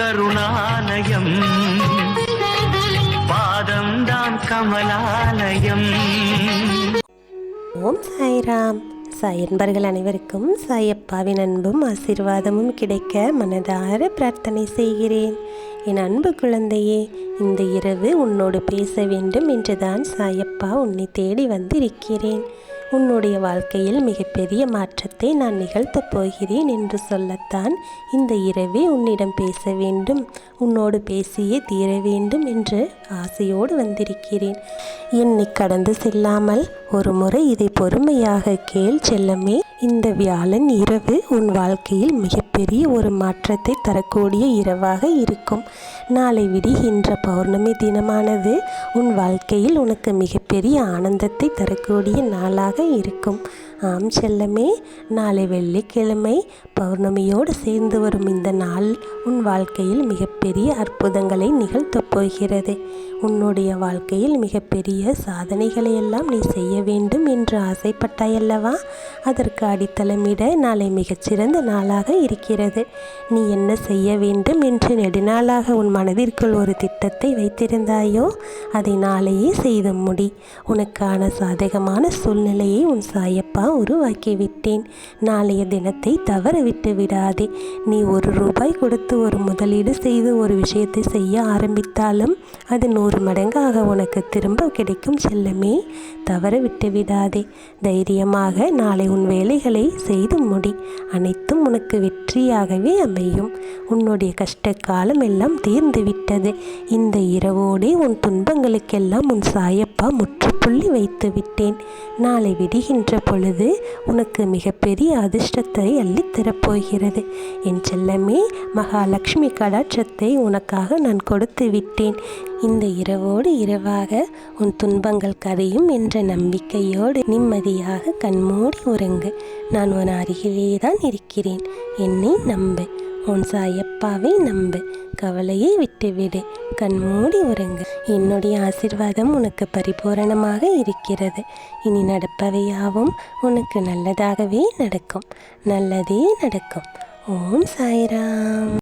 கருணாலயம், பாதம்தான் கமலாலயம். ஓம் சாய்ராம். சாய் அன்பர்கள் அனைவருக்கும் சாயப்பாவின் அன்பும் ஆசீர்வாதமும் கிடைக்க மனதார பிரார்த்தனை செய்கிறேன். என் அன்பு குழந்தையே, இந்த இரவு உன்னோடு பேச வேண்டும் என்றுதான் சாயப்பா உன்னை தேடி வந்திருக்கிறேன். உன்னுடைய வாழ்க்கையில் மிகப்பெரிய மாற்றத்தை நான் நிகழ்த்தப் போகிறேன் என்று சொல்லத்தான் இந்த இரவே உன்னிடம் பேச வேண்டும், உன்னோடு பேசியே தீர வேண்டும் என்று ஆசையோடு வந்திருக்கிறேன். என்னை கடந்து செல்லாமல் ஒரு முறை இதை பொறுமையாக கேள் செல்லமே. இந்த வியாழன் இரவு உன் வாழ்க்கையில் மிகப்பெரிய ஒரு மாற்றத்தை தரக்கூடிய இரவாக இருக்கும். நாளை விடுகின்ற பௌர்ணமி தினமானது உன் வாழ்க்கையில் உனக்கு மிகப்பெரிய ஆனந்தத்தை தரக்கூடிய நாளாக இருக்கும். ஆம் செல்லமே, நாளை வெள்ளிக்கிழமை பௌர்ணமியோடு சேர்ந்து வரும் இந்த நாள் உன் வாழ்க்கையில் மிகப்பெரிய அற்புதங்களை நிகழ்த்தப் போகிறது. உன்னுடைய வாழ்க்கையில் மிகப்பெரிய சாதனைகளை எல்லாம் நீ செய்ய வேண்டும் என்று ஆசைப்பட்டாயல்லவா? அதற்கு அடித்தளமிட நாளை மிகச்சிறந்த நாளாக இருக்கிறது. நீ என்ன செய்ய வேண்டும் என்று நெடுநாளாக உன் மனதிற்குள் ஒரு திட்டத்தை வைத்திருந்தாயோ அதை நாளையே செய்து முடி. உனக்கான சாதகமான சூழ்நிலையை உன் சாயப்பா உருவாக்கிவிட்டேன். நாளைய தினத்தை தவற விட்டு விடாதே. நீ ₹1 கொடுத்து ஒரு முதலீடு செய்து ஒரு விஷயத்தை செய்ய ஆரம்பித்தாலும் அது 100 மடங்காக உனக்கு திரும்ப கிடைக்கும் செல்லமே. தவற விட்டு விடாதே. தைரியமாக நாளை உன் வேலைகளை செய்து முடி. அனைத்தும் உனக்கு வெற்றியாகவே அமையும். உன்னுடைய கஷ்ட காலம் எல்லாம் தீர்ந்து விட்டது. இந்த இரவோடே உன் துன்பங்களுக்கெல்லாம் உன் சாயப்பா முற்றுப்புள்ளி வைத்து விட்டேன். நாளை விடுகின்ற பொழுது உனக்கு மிகப்பெரிய அதிர்ஷ்டத்தை அள்ளித்தரப்போகிறது. என் செல்லமே, மகாலட்சுமி கடாட்சத்தை உனக்காக நான் கொடுத்து விட்டேன். இந்த இரவோடு இரவாக உன் துன்பங்கள் கரையும் என்ற நம்பிக்கையோடு நிம்மதியாக கண்மூடி உறங்கு. நான் உன் அருகிலே தான் இருக்கிறேன். என்னை நம்பு. உன் சாயப்பாவை நம்பு. கவலையை விட்டுவிடு. கண்மூடி உறங்கு. என்னுடைய ஆசீர்வாதம் உனக்கு பரிபூரணமாக இருக்கிறது. இனி நடப்பவையாவும் உனக்கு நல்லதாகவே நடக்கும். நல்லதே நடக்கும். ஓம் சாய்ராம்.